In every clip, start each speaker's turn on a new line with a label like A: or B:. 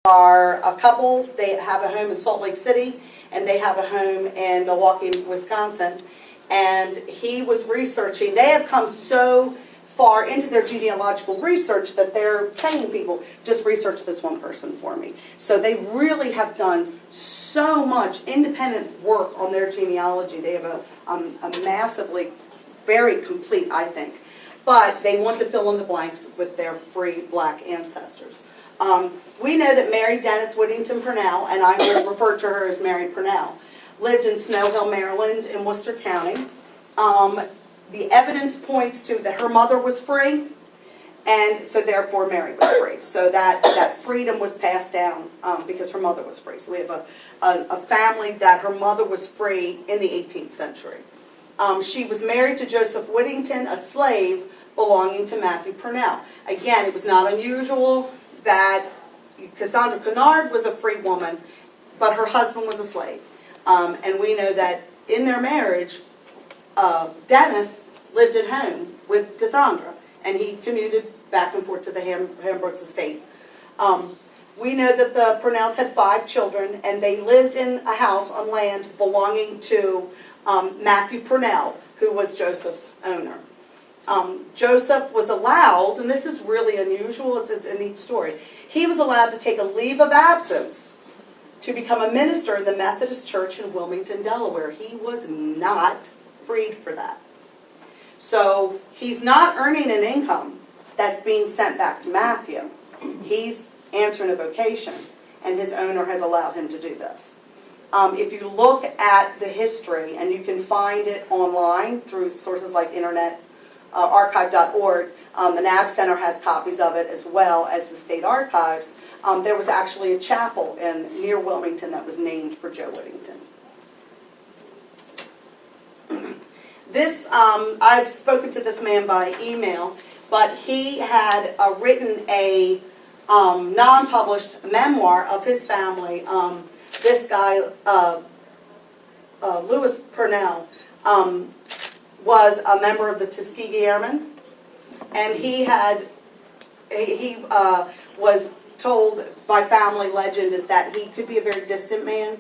A: are a couple. They have a home in Salt Lake City, and they have a home in Milwaukee, Wisconsin. And he was researching. They have come so far into their genealogical research that they're paying people, just research this one person for me. So they really have done so much independent work on their genealogy. They have a massively, very complete, I think. But they want to fill in the blanks with their free black ancestors. We know that Mary Dennis Whittington Purnell, and I will refer to her as Mary Purnell, lived in Snow Hill, Maryland, in Worcester County. The evidence points to that her mother was free, and so therefore Mary was free. So that freedom was passed down because her mother was free. So we have a family that her mother was free in the 18th century. She was married to Joseph Whittington, a slave belonging to Matthew Purnell. Again, it was not unusual that Cassandra Kennard was a free woman, but her husband was a slave. And we know that in their marriage, Dennis lived at home with Cassandra, and he commuted back and forth to the Hambrooks estate. We know that the Purnells had 5 children, and they lived in a house on land belonging to Matthew Purnell, who was Joseph's owner. Joseph was allowed, and this is really unusual, it's a neat story, he was allowed to take a leave of absence to become a minister in the Methodist Church in Wilmington, Delaware. He was not freed for that. So he's not earning an income that's being sent back to Matthew. He's answering a vocation, and his owner has allowed him to do this. If you look at the history, and you can find it online through sources like Internet Archive.org, the NAB Center has copies of it as well as the state archives. There was actually a chapel near Wilmington that was named for Joe Whittington. This, I've spoken to this man by email, but he had written a non-published memoir of his family. This guy, Lewis Purnell, was a member of the Tuskegee Airmen, and he was told by family legend is that he could be a very distant man,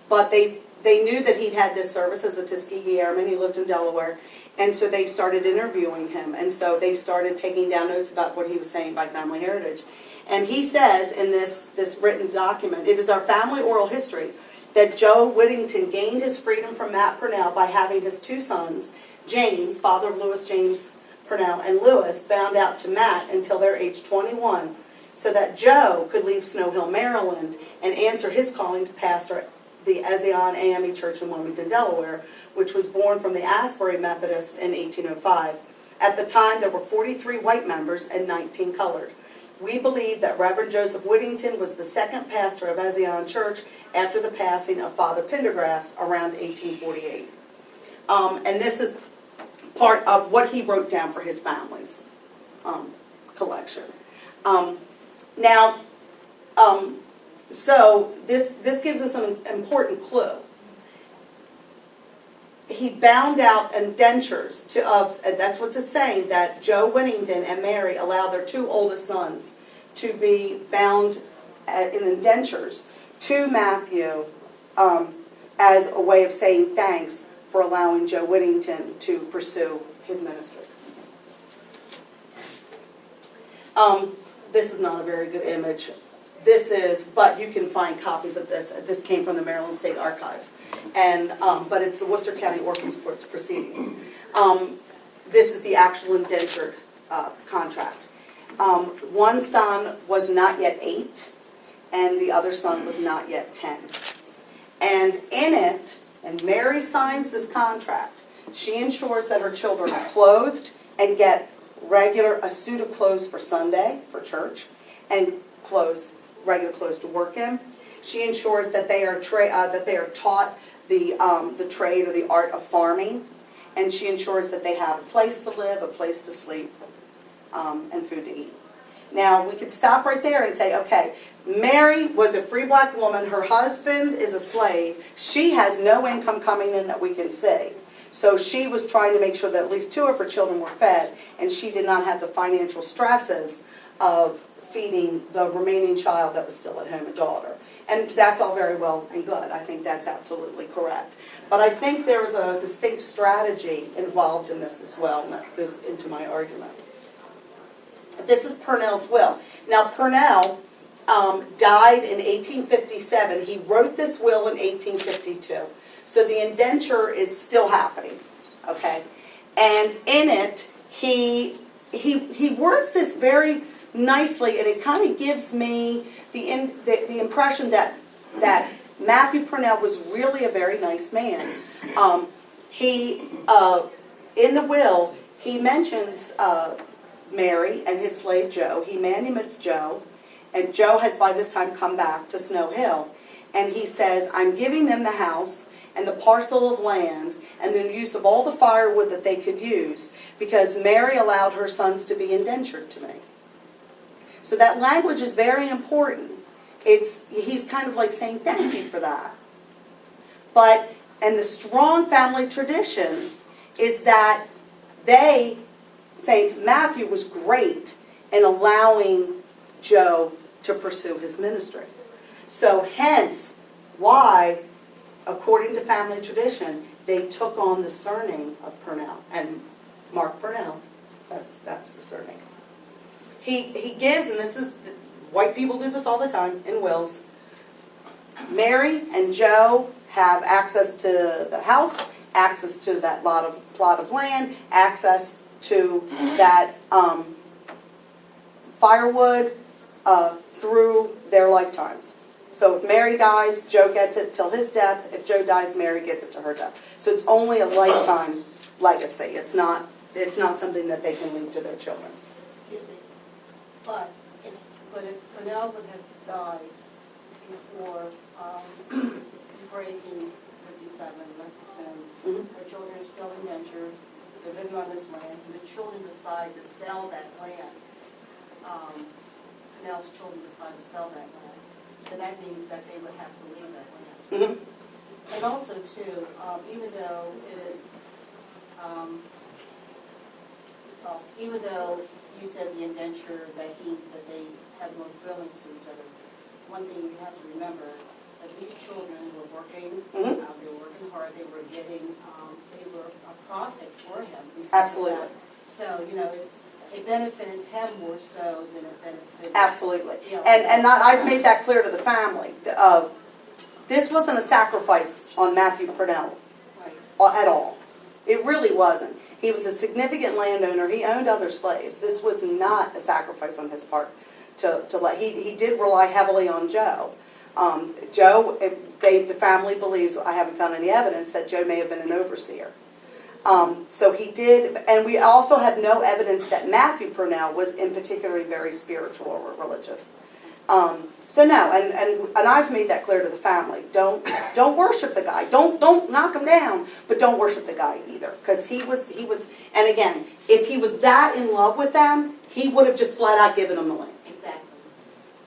A: but they knew that he'd had this service as a Tuskegee Airman. He lived in Delaware, and so they started interviewing him, and so they started taking down notes about what he was saying by family heritage. And he says in this written document, it is our family oral history that Joe Whittington gained his freedom from Matt Purnell by having his 2 sons, James, father of Lewis James Purnell, and Lewis, bound out to Matt until their age 21, so that Joe could leave Snow Hill, Maryland, and answer his calling to pastor the Ezion AME Church in Wilmington, Delaware, which was born from the Asbury Methodist in 1805. At the time, there were 43 white members and 19 colored. We believe that Reverend Joseph Whittington was the second pastor of Ezion Church after the passing of Father Pendergrass around 1848. And this is part of what he wrote down for his family's collection. So this gives us an important clue. He bound out indentures that's what's it's saying, that Joe Whittington and Mary allowed their 2 oldest sons to be bound in indentures to Matthew as a way of saying thanks for allowing Joe Whittington to pursue his ministry. This is not a very good image. But you can find copies of this. This came from the Maryland State Archives, but it's the Worcester County Orphans Court's proceedings. This is the actual indentured contract. One son was not yet 8, and the other son was not yet 10. And in it, and Mary signs this contract, she ensures that her children are clothed and get a suit of clothes for Sunday, for church, and regular clothes to work in. She ensures that they are taught the trade or the art of farming, and she ensures that they have a place to live, a place to sleep, and food to eat. Now, we could stop right there and say, okay, Mary was a free black woman. Her husband is a slave. She has no income coming in that we can see. So she was trying to make sure that at least 2 of her children were fed, and she did not have the financial stresses of feeding the remaining child that was still at home, a daughter. And that's all very well and good. I think that's absolutely correct. But I think there was a distinct strategy involved in this as well, and that goes into my argument. This is Purnell's will. Now, Purnell died in 1857. He wrote this will in 1852. So the indenture is still happening, okay? And in it, he words this very nicely, and it kind of gives me the impression that Matthew Purnell was really a very nice man. In the will, he mentions Mary and his slave Joe. He manumits Joe, and Joe has by this time come back to Snow Hill. And he says, I'm giving them the house and the parcel of land and the use of all the firewood that they could use, because Mary allowed her sons to be indentured to me. So that language is very important. He's kind of like saying thank you for that. And the strong family tradition is that they think Matthew was great in allowing Joe to pursue his ministry. So hence why, according to family tradition, they took on the surname of Purnell. And Mark Purnell, that's the surname. He gives, and this is, white people do this all the time in wills, Mary and Joe have access to the house, access to that plot of land, access to that firewood through their lifetimes. So if Mary dies, Joe gets it till his death. If Joe dies, Mary gets it to her death. So it's only a lifetime legacy. It's not something that they can leave to their children.
B: Excuse me. But if Purnell would have died before 1857, let's assume, her children are still indentured, they're living on this land, and the children decide to sell that land. Purnell's children decide to sell that land. Then that means that they would have to leave that land. And also, too, even though it is, even though you said the indenture that they have no feelings to each other, one thing you have to remember that these children were working. They were working hard. They were getting. They were a profit for him.
A: Absolutely.
B: So it benefited him more so than it benefited.
A: Absolutely. And I've made that clear to the family. This wasn't a sacrifice on Matthew Purnell at all. It really wasn't. He was a significant landowner. He owned other slaves. This was not a sacrifice on his part. He did rely heavily on Joe. The family believes, I haven't found any evidence, that Joe may have been an overseer. So he did, and we also have no evidence that Matthew Purnell was in particularly very spiritual or religious. So no, and I've made that clear to the family. Don't worship the guy. Don't knock him down, but don't worship the guy either, because he was. And again, if he was that in love with them, he would have just flat out given them the land.
B: Exactly.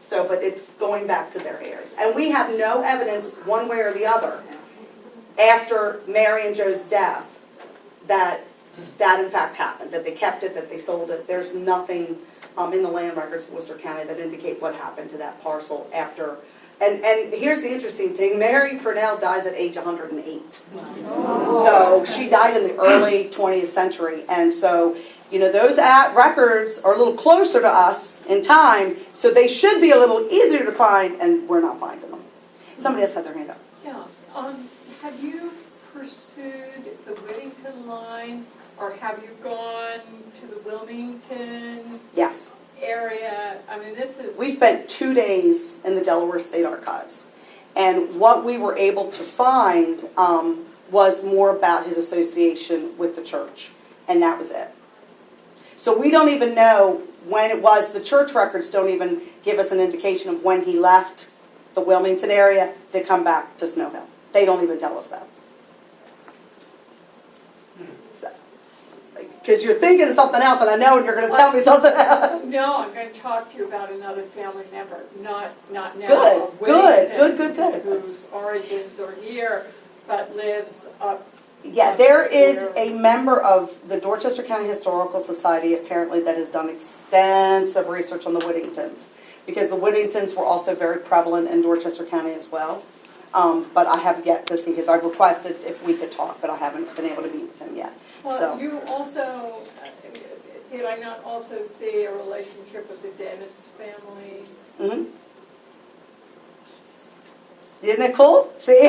A: So, but it's going back to their heirs, and we have no evidence one way or the other after Mary and Joe's death that in fact happened, that they kept it, that they sold it. There's nothing in the land records of Worcester County that indicate what happened to that parcel after. And here's the interesting thing. Mary Purnell dies at age 108. So she died in the early 20th century. And so, those records are a little closer to us in time, so they should be a little easier to find, and we're not finding them. Somebody else had their hand up.
C: Yeah. Have you pursued the Whittington line, or have you gone to the Wilmington
A: Yes.
C: area? I mean, this is...
A: We spent 2 days in the Delaware State Archives, and what we were able to find was more about his association with the church, and that was it. So we don't even know when it was. The church records don't even give us an indication of when he left the Wilmington area to come back to Snow Hill. They don't even tell us that. Because you're thinking of something else, and I know you're going to tell me something else.
C: No, I'm going to talk to you about another family member, not now.
A: Good.
C: Whose origins are here, but lives up.
A: Yeah, there is a member of the Dorchester County Historical Society, apparently, that has done extensive research on the Whittingtons. because the Whittingtons were also very prevalent in Dorchester County as well. But I have yet to see his. I've requested if we could talk, but I haven't been able to meet with him yet.
C: Well,
A: So,
C: you also, did I not also see a relationship with the Dennis family?
A: mhm. Isn't it cool? See?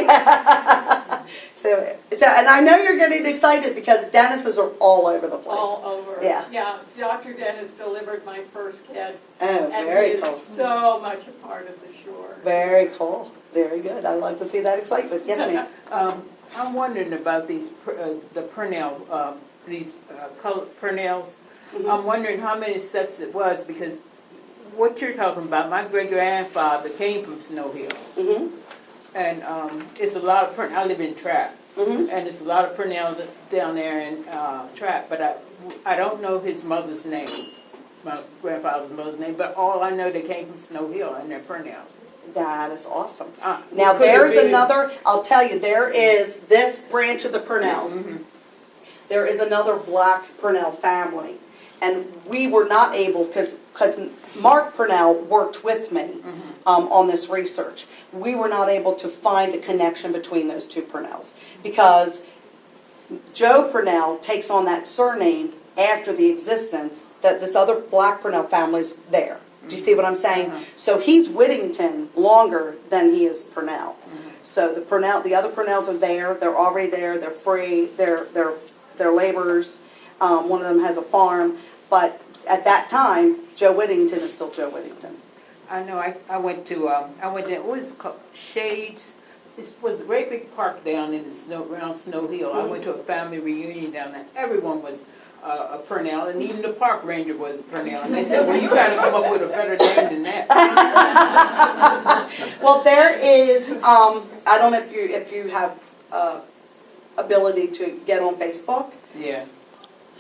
A: And I know you're getting excited because Dennis's are all over the place.
C: All over.
A: Yeah.
C: Yeah, Dr. Dennis delivered my first kid.
A: Oh,
C: And
A: very
C: he
A: cool.
C: is so much a part of the shore.
A: Very cool. Very good. I love to see that excitement. Yes, ma'am.
D: I'm wondering about these, the Purnell, Purnells.
A: Mhm.
D: I'm wondering how many sets it was, because what you're talking about, my great-grandfather came from Snow Hill.
A: Mm-hmm.
D: And it's a lot of Purnell, I live in Trapp,
A: Mm-hmm.
D: and it's a lot of Purnell down there in Trapp, but I don't know his mother's name, my grandfather's mother's name, but all I know, they came from Snow Hill and they're Purnells.
A: That is awesome.
D: Now
A: Now, there's another, I'll ttell you, there is this branch of the Purnells.
D: Mm-hmm.
A: There is another black Purnell family. And we were not able, because Mark Purnell worked with me on this research. We were not able to find a connection between those two Purnells. Because Joe Purnell takes on that surname after the existence that this other black Purnell family's there. Do you see what I'm saying? So he's Whittington longer than he is Purnell. So the other Purnells are there. They're already there. They're free. They're laborers. One of them has a farm. But at that time, Joe Whittington is still Joe Whittington.
D: I know, I went to, it was called Shades, this was a great big park down in around Snow Hill. I went to a family reunion down there. Everyone was a Purnell, and even the park ranger was a Purnell. And they said, well, you gotta come up with a better name than that.
A: Well, there is, I don't know if you have ability to get on Facebook.
D: Yeah.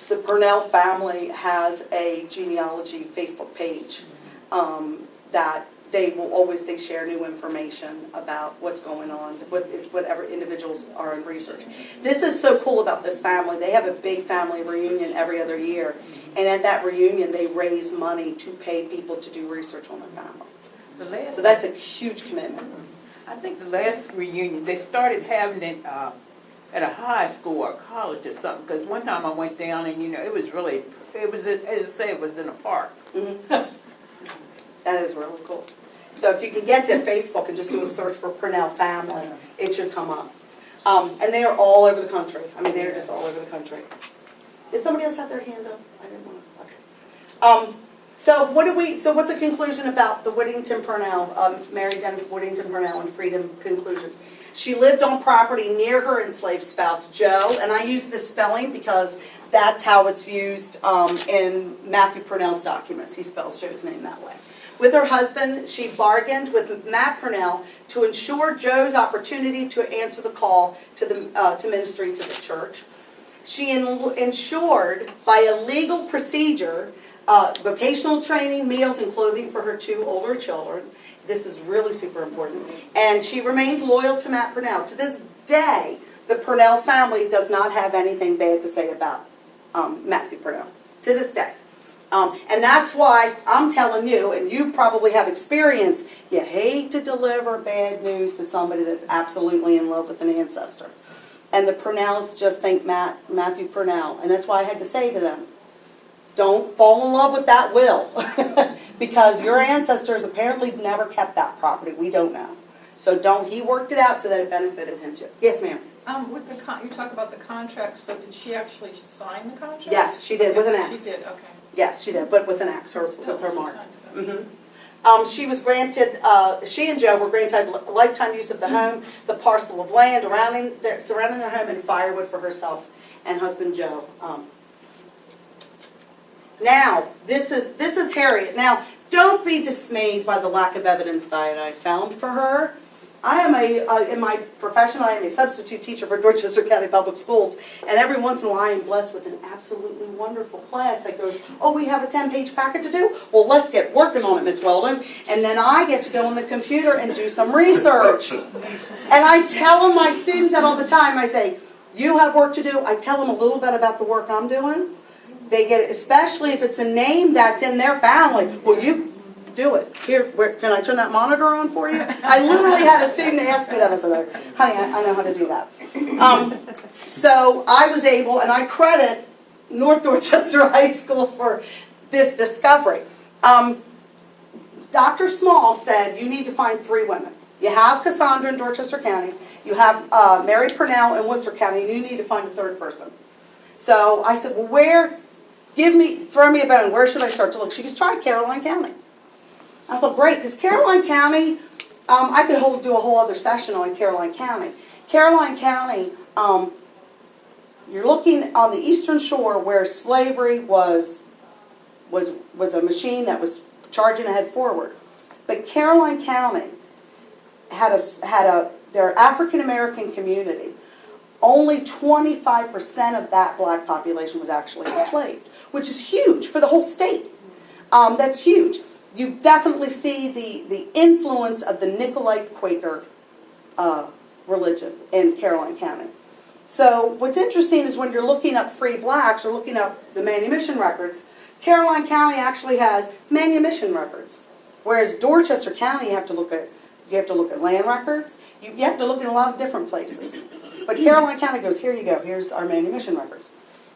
A: The Purnell family has a genealogy Facebook page that they share new information about what's going on, whatever individuals are in research. This is so cool about this family. They have a big family reunion every other year, and at that reunion they raise money to pay people to do research on their family. So that's a huge commitment.
D: I think the last reunion, they started having it at a high school or college or something, because one time I went down and, it was really, as I say, it was in a park.
A: Mm-hmm. That is really cool. So if you can get to Facebook and just do a search for Purnell family, it should come up. And they are all over the country. I mean, they're just all over the country. Did somebody else have their hand up? I didn't want to. Okay. So what's the conclusion about the Whittington Purnell, Mary Dennis Whittington Purnell and Freedom conclusion? She lived on property near her enslaved spouse, Joe, and I use this spelling because that's how it's used in Matthew Purnell's documents. He spells Joe's name that way. With her husband, she bargained with Matt Purnell to ensure Joe's opportunity to answer the call to ministry to the church. She ensured by a legal procedure vocational training, meals, and clothing for her two older children. This is really super important. And she remained loyal to Matt Purnell. To this day, the Purnell family does not have anything bad to say about Matthew Purnell. To this day. And that's why I'm telling you, and you probably have experience, you hate to deliver bad news to somebody that's absolutely in love with an ancestor. And the Purnells just think Matthew Purnell. And that's why I had to say to them, don't fall in love with that will. Because your ancestors apparently never kept that property. We don't know. So he worked it out so that it benefited him too. Yes, ma'am.
E: With you talk about the contract, so did she actually sign the contract?
A: Yes, she did, with an X.
E: She did, okay.
A: Yes, she did, but with an X, with her mark. She was granted, she and Joe were granted lifetime use of the home, the parcel of land surrounding their home, and firewood for herself and husband Joe. Now, this is Harriet. Now, don't be dismayed by the lack of evidence that I found for her. I am in my profession, I am a substitute teacher for Dorchester County Public Schools, and every once in a while I am blessed with an absolutely wonderful class that goes, oh, we have a 10-page packet to do? Well, let's get working on it, Miss Weldon. And then I get to go on the computer and do some research. And I tell my students that all the time. I say, you have work to do. I tell them a little bit about the work I'm doing. They get it, especially if it's a name that's in their family. Well, do it. Here, can I turn that monitor on for you? I literally had a student ask me that. I said, honey, I know how to do that. So I was able, and I credit North Dorchester High School for this discovery. Dr. Small said you need to find 3 women. You have Cassandra in Dorchester County, you have Mary Purnell in Worcester County, and you need to find a 3rd person. So I said, well, throw me a bone, where should I start to look? She goes, try Caroline County. I thought, great, because Caroline County, I could do a whole other session on Caroline County. Caroline County, you're looking on the eastern shore where slavery was a machine that was charging ahead forward. But Caroline County had their African American community. Only 25% of that black population was actually enslaved, which is huge for the whole state. That's huge. You definitely see the influence of the Nicolite Quaker religion in Caroline County. So what's interesting is when you're looking up free blacks or looking up the manumission records, Caroline County actually has manumission records, whereas Dorchester County you have to look at land records. You have to look in a lot of different places. But Caroline County goes, here you go, here's our manumission records.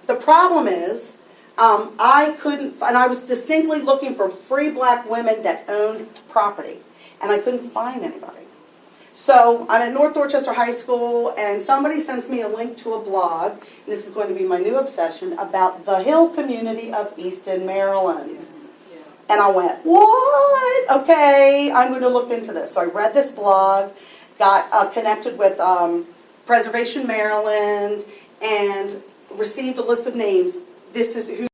A: The problem is, I couldn't, and I was distinctly looking for free black women that owned property, and I couldn't find anybody. So I'm at North Dorchester High School, and somebody sends me a link to a blog, and this is going to be my new obsession, about the Hill community of Easton, Maryland. And I went, what? Okay, I'm going to look into this. So I read this blog, got connected with Preservation Maryland, and received a list of names. This is who